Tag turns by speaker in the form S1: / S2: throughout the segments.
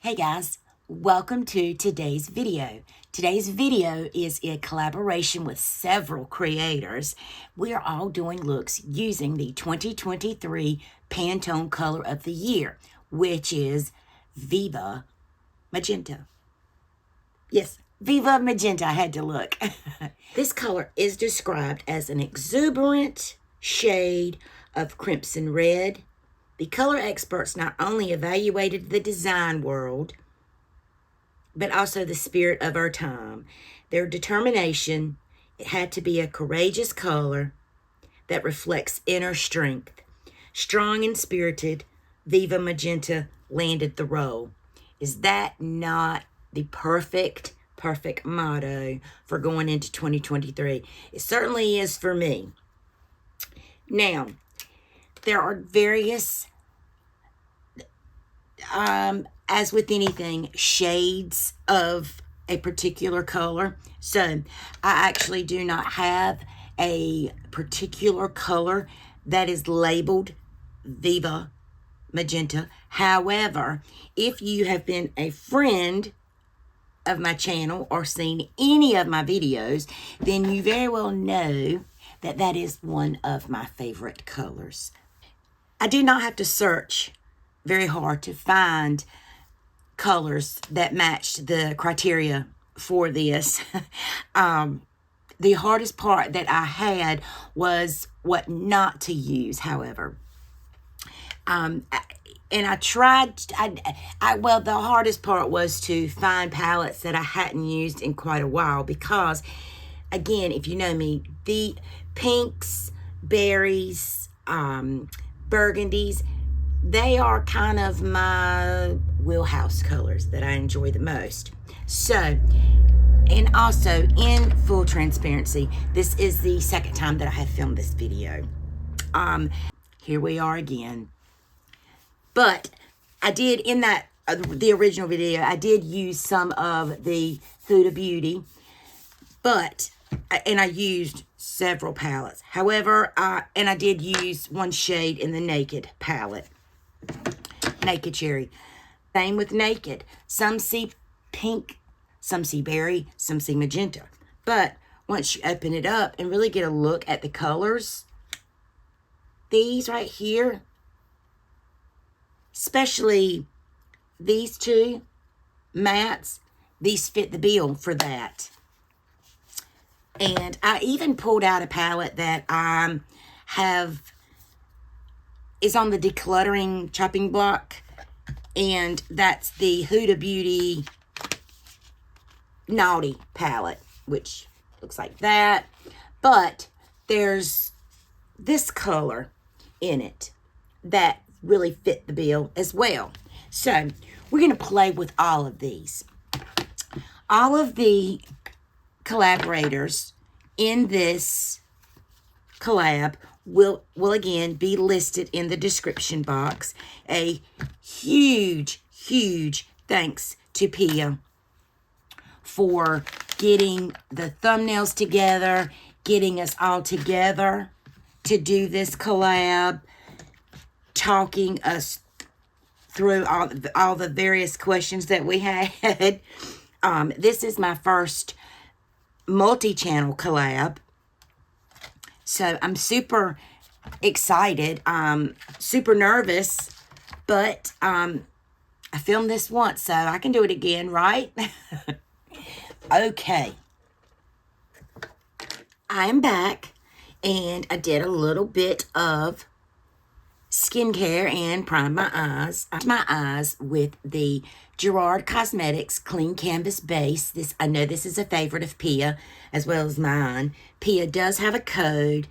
S1: Hey guys, welcome to today's video. Today's video is a collaboration with several creators. We are all doing looks using the 2023 Pantone color of the year, which is Viva Magenta. Yes, Viva Magenta, I had to look. This color is described as an exuberant shade of crimson red. The color experts not only evaluated the design world, but also the spirit of our time. Their determination, it had to be a courageous color that reflects inner strength. Strong and spirited, Viva Magenta landed the role. Is that not the perfect motto for going into 2023? It certainly is for me. Now, there are various, as with anything, shades of a particular color. So I actually do not have a particular color that is labeled Viva Magenta. However, if you have been a friend of my channel or seen any of my videos, then you very well know that that is one of my favorite colors. I did not have to search very hard to find colors that matched the criteria for this. The hardest part that I had was what not to use, however. And I tried, well, the hardest part was to find palettes that I hadn't used in quite a while because, again, if you know me, the pinks, berries, burgundies, they are kind of my wheelhouse colors that I enjoy the most. So, and also in full transparency, this is the second time that I have filmed this video. Here we are again. But I did, in that, the original video, I did use some of the Huda Beauty, and I used several palettes. However, and I did use one shade in the Naked palette. Naked Cherry. Same with Naked. Some see pink, some see berry, some see magenta. But once you open it up and really get a look at the colors, these right here, especially these two mattes, these fit the bill for that. And I even pulled out a palette that is on the decluttering chopping block, and that's the Huda Beauty Naughty palette, which looks like that. But there's this color in it that really fit the bill as well. So we're going to play with all of these. All of the collaborators in this collab will again be listed in the description box. A huge thanks to Pia for getting the thumbnails together, getting us all together to do this collab, talking us through all the various questions that we had. This is my first multi-channel collab, so I'm super excited, super nervous, but I filmed this once, so I can do it again, right? Okay, I am back, and I did a little bit of skincare and prime my eyes with the Gerard Cosmetics Clean Canvas Base. I know this is a favorite of Pia as well as mine. Pia does have a code,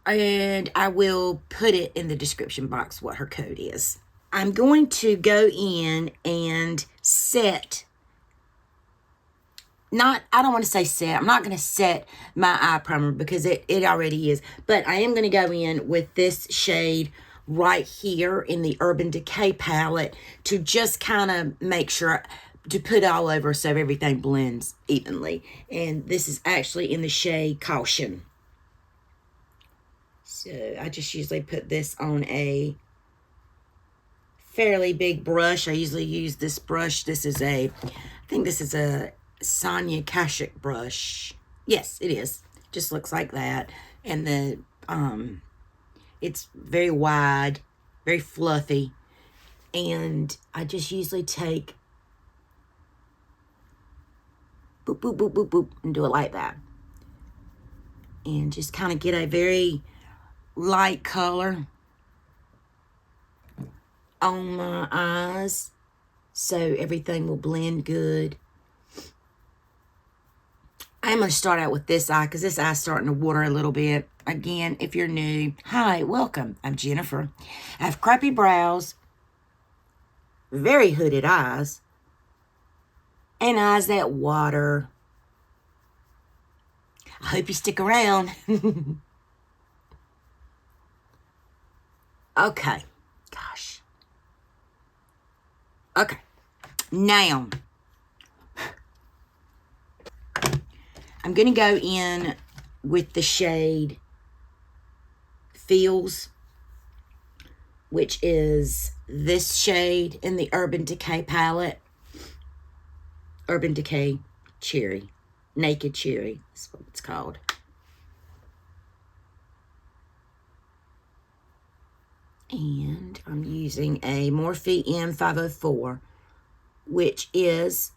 S1: and I will put it in the description box what her code is. I'm going to go in and set, I don't want to say set, I'm not going to set my eye primer because it already is, but I am going to go in with this shade right here in the Urban Decay palette to just kind of make sure to put all over so everything blends evenly. And this is actually in the shade Caution. So I just usually put this on a fairly big brush. I usually use this brush. This is I think this is a Sonia Kashuk brush. Yes, it is. Just looks like that. And it's very wide, very fluffy. And I just usually take boop, boop, boop, boop, boop, and do it like that. And just kind of get a very light color on my eyes so everything will blend good. I'm going to start out with this eye because this eye's starting to water a little bit. Again, if you're new, hi, welcome. I'm Jennifer. I have crappy brows, very hooded eyes, and eyes that water. I hope you stick around. Okay. Gosh. Okay. Now, I'm going to go in with the shade Feels, which is this shade in the Urban Decay palette. Urban Decay Cherry. Naked Cherry is what it's called. And I'm using a Morphe M504, which is,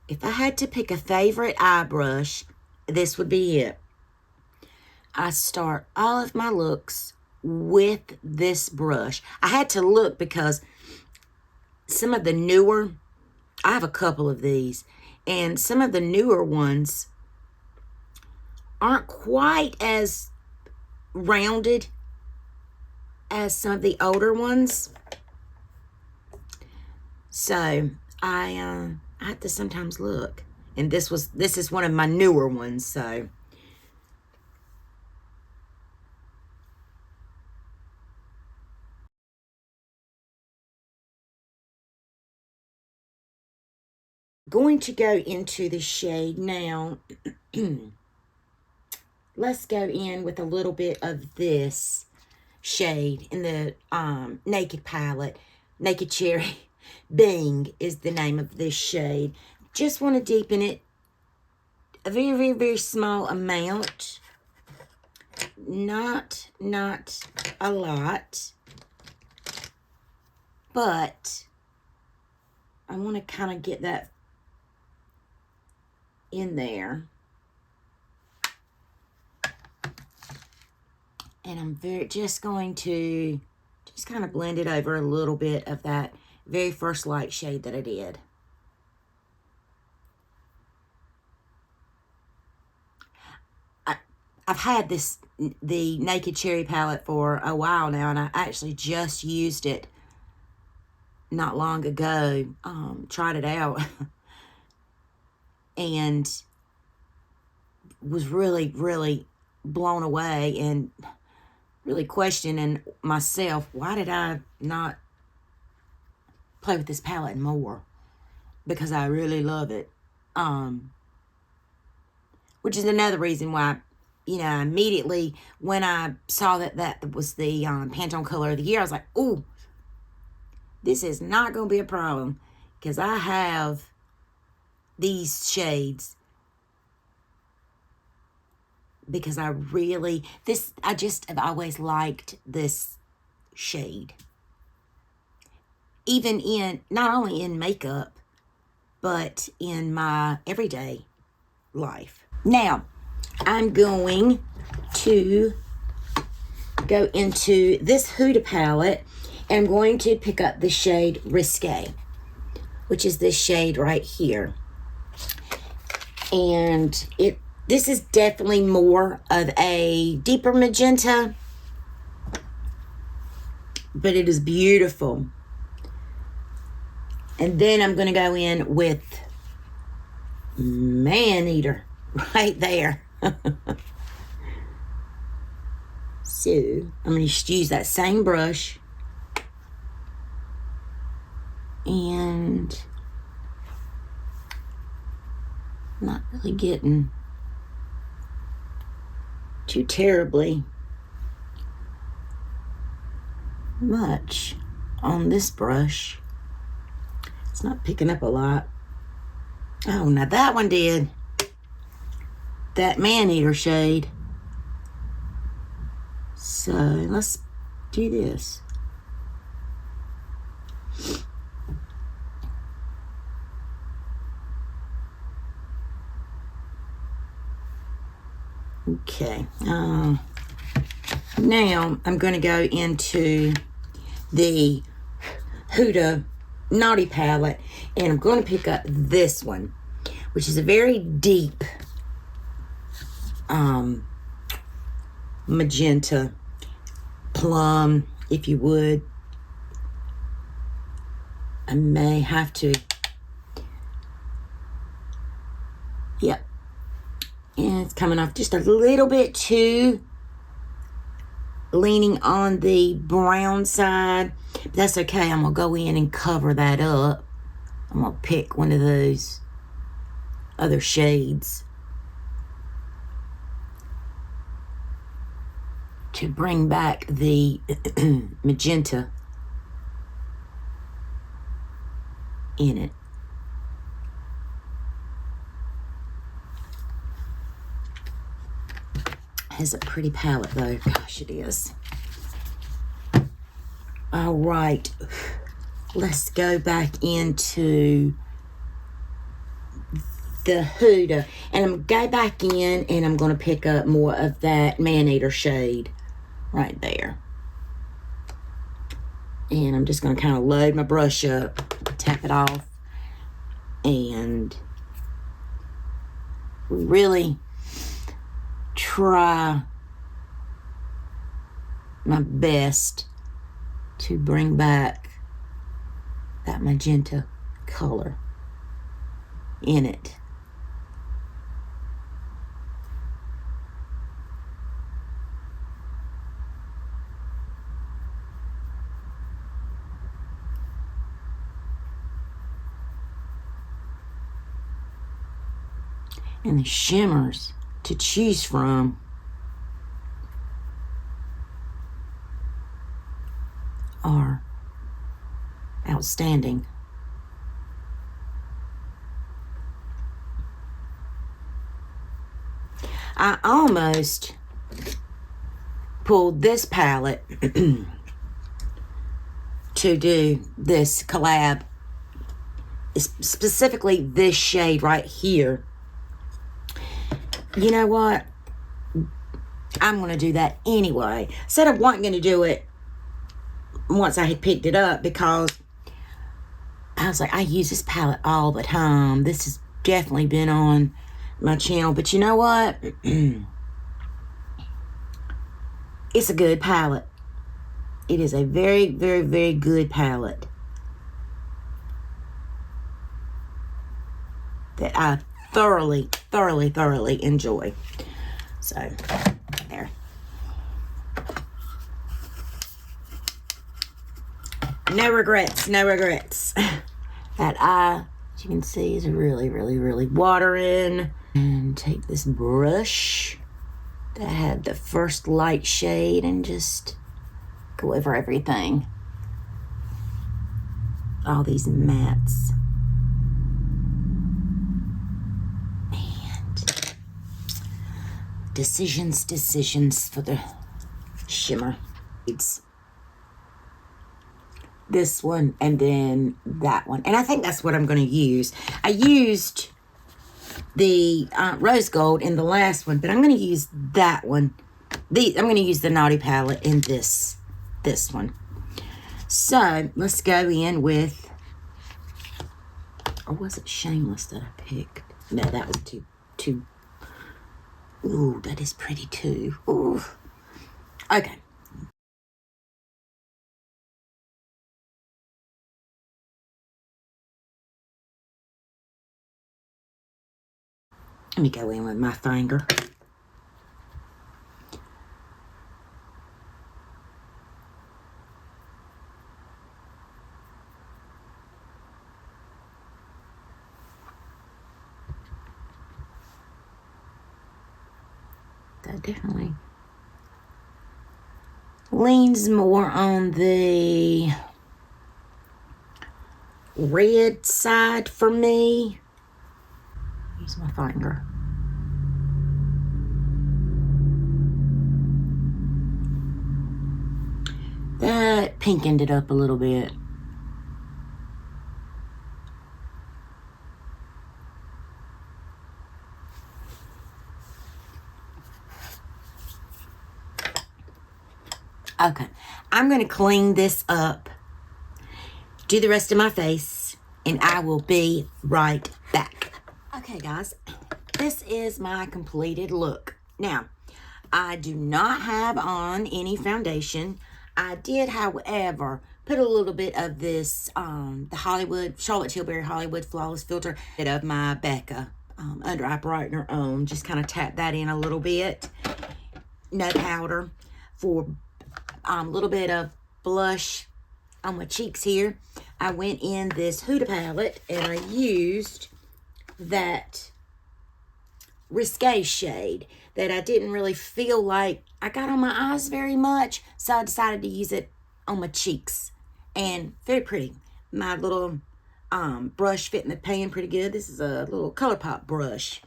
S1: if I had to pick a favorite eye brush, this would be it. I start all of my looks with this brush. I had to look because some of the newer, I have a couple of these, and some of the newer ones aren't quite as rounded as some of the older ones. So I have to sometimes look. And this is one of my newer ones, so going to go into the shade now. Let's go in with a little bit of this shade in the Naked palette. Naked Cherry. Bing is the name of this shade. Just want to deepen it a very, very, very small amount. Not a lot. But I want to kind of get that in there. And I'm just going to just kind of blend it over a little bit of that very first light shade that I did. I've had the Naked Cherry palette for a while now, and I actually just used it not long ago. Tried it out and was really, really blown away and really questioning myself, why did I not play with this palette more? Because I really love it. Which is another reason why, you know, immediately when I saw that was the Pantone Color of the Year, I was like, ooh, this is not going to be a problem. Because I have these shades. Because I just have always liked this shade. Even not only in makeup, but in my everyday life. Now, I'm going to go into this Huda palette and I'm going to pick up the shade Risque, which is this shade right here. And this is definitely more of a deeper magenta, but it is beautiful. And then I'm going to go in with Man Eater right there. So I'm going to use that same brush and not really getting too terribly much on this brush. It's not picking up a lot. Oh, now that one did. That man-eater shade. So let's do this. Okay. Now I'm going to go into the Huda Naughty palette, and I'm going to pick up this one, which is a very deep magenta, plum, if you would. I may have to, yep, and it's coming off just a little bit too leaning on the brown side, but that's okay. I'm gonna go in and cover that up. I'm gonna pick one of those other shades to bring back the magenta in it. Has a pretty palette though. Gosh, it is. All right, let's go back into the Huda, and I'm gonna go back in and I'm gonna pick up more of that man-eater shade right there. And I'm just gonna kind of load my brush up, tap it off, and really try my best to bring back that magenta color in it. And the shimmers to choose from are outstanding. I almost pulled this palette to do this collab, specifically this shade right here. You know what? I'm going to do that anyway. Said I wasn't going to do it once I had picked it up because I was like, I use this palette all the time. This has definitely been on my channel. But you know what? It's a good palette. It is a very, very, very good palette that I thoroughly, thoroughly, thoroughly enjoy. So, there. No regrets, no regrets. That eye, as you can see, is really, really, really watering. And take this brush that had the first light shade and just go over everything. All these mattes. And decisions for the shimmer. It's this one and then that one. And I think that's what I'm going to use. I used the rose gold in the last one, but I'm going to use that one. I'm going to use the Naughty palette in this one. So let's go in with, or was it Shameless that I picked? No, that was too. Ooh, that is pretty too. Ooh. Okay. Let me go in with my finger. That definitely leans more on the red side for me. Use my finger. That pinkened it up a little bit. Okay, I'm going to clean this up, do the rest of my face, and I will be right back. Okay, guys, this is my completed look. Now, I do not have on any foundation. I did, however, put a little bit of this, the Charlotte Tilbury Hollywood Flawless Filter, bit of my Becca Under Eye Brightener on. Just kind of tap that in a little bit. No powder for a little bit of blush on my cheeks here. I went in this Huda palette and I used that Risque shade that I didn't really feel like I got on my eyes very much, so I decided to use it on my cheeks. And very pretty. My little brush fit in the pan pretty good. This is a little ColourPop brush.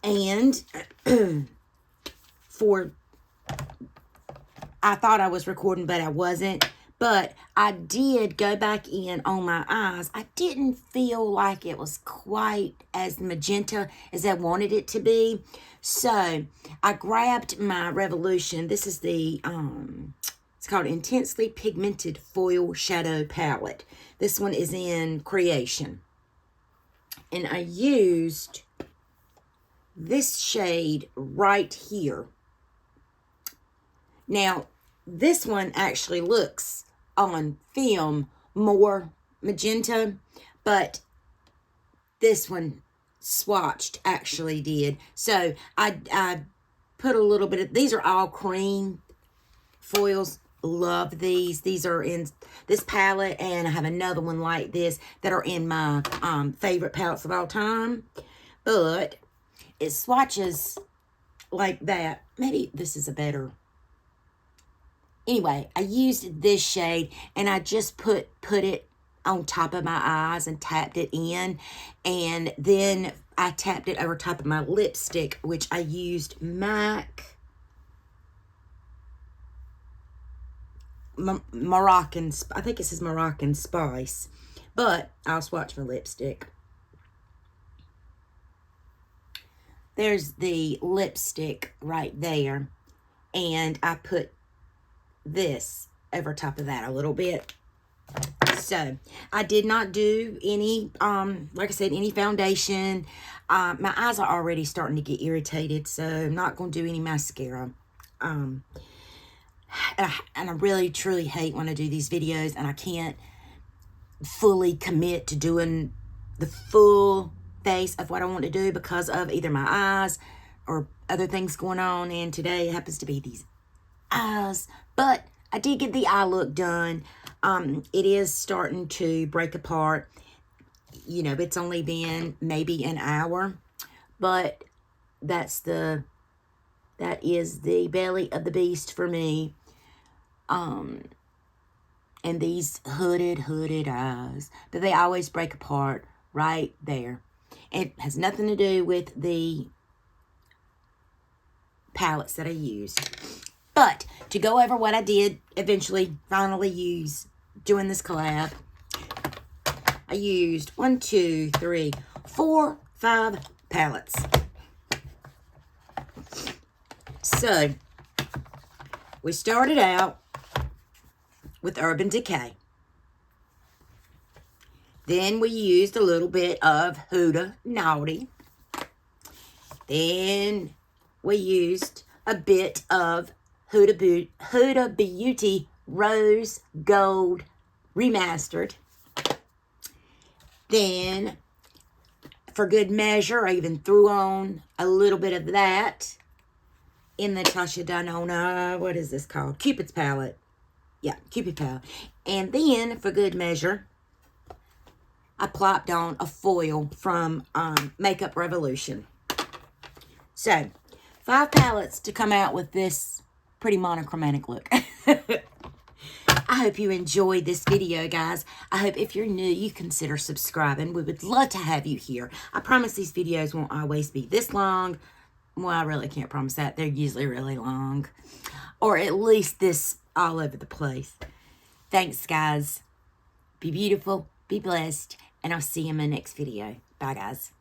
S1: And I thought I was recording, but I wasn't. But I did go back in on my eyes. I didn't feel like it was quite as magenta as I wanted it to be. So I grabbed my Revolution. This is the, it's called Intensely Pigmented Foil Shadow Palette. This one is in Creation. And I used this shade right here. Now, this one actually looks on film more magenta, but this one swatched actually did. So I put a little bit of, these are all cream foils. Love these. These are in this palette, and I have another one like this that are in my favorite palettes of all time. But it swatches like that. Maybe this is a better. Anyway, I used this shade and I just put it on top of my eyes and tapped it in. And then I tapped it over top of my lipstick, which I used MAC Moroccan, I think it says Moroccan Spice. But I'll swatch my lipstick. There's the lipstick right there. And I put this over top of that a little bit. So I did not do any like I said, any foundation. My eyes are already starting to get irritated, so I'm not going to do any mascara. And I really truly hate when I do these videos and I can't fully commit to doing the full face of what I want to do because of either my eyes or other things going on. And today it happens to be these eyes, but I did get the eye look done. It is starting to break apart. You know, it's only been maybe an hour, but that is the belly of the beast for me. And these hooded eyes, but they always break apart right there. It has nothing to do with the palettes that I used. But to go over what I did eventually finally use doing this collab, I used 1, 2, 3, 4, 5 palettes. So we started out with Urban Decay. Then we used a little bit of Huda Naughty. Then we used a bit of Huda Beauty Rose Gold Remastered. Then, for good measure, I even threw on a little bit of that in the Tasha Denona, what is this called? Cupid's palette. Yeah, Cupid palette. And then, for good measure, I plopped on a foil from Makeup Revolution. So, 5 palettes to come out with this pretty monochromatic look. I hope you enjoyed this video, guys. I hope if you're new, you consider subscribing. We would love to have you here. I promise these videos won't always be this long. Well, I really can't promise that. They're usually really long. Or at least this all over the place. Thanks, guys. Be beautiful, be blessed, and I'll see you in my next video. Bye, guys.